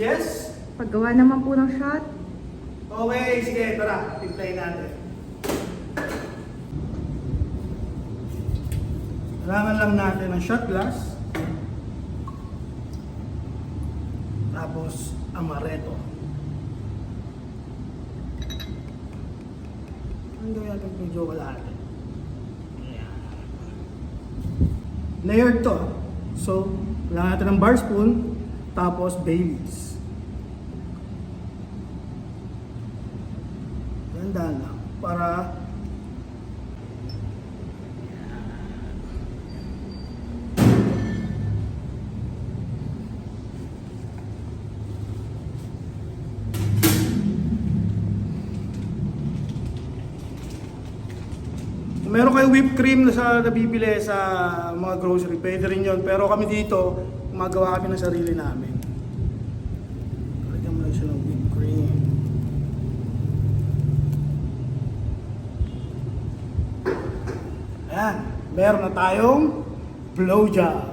Yes? Paggawa naman po ng shot. Okay, sige, tara. Timplayin natin. Kailangan lang natin ng shot glass. Tapos, amaretto. Ang gawin natin yung chocolate. Ayan. Layered to. So, kailangan natin ng bar spoon. Tapos, Baileys. Ganda lang. Para meron kayong whipped cream na sa nabibili sa mga grocery, pwede rin yun. Pero kami dito, gumagawa kami ng sarili namin. Lagyan mo lang siya ng whipped cream. Ayan, meron na tayong blowjob.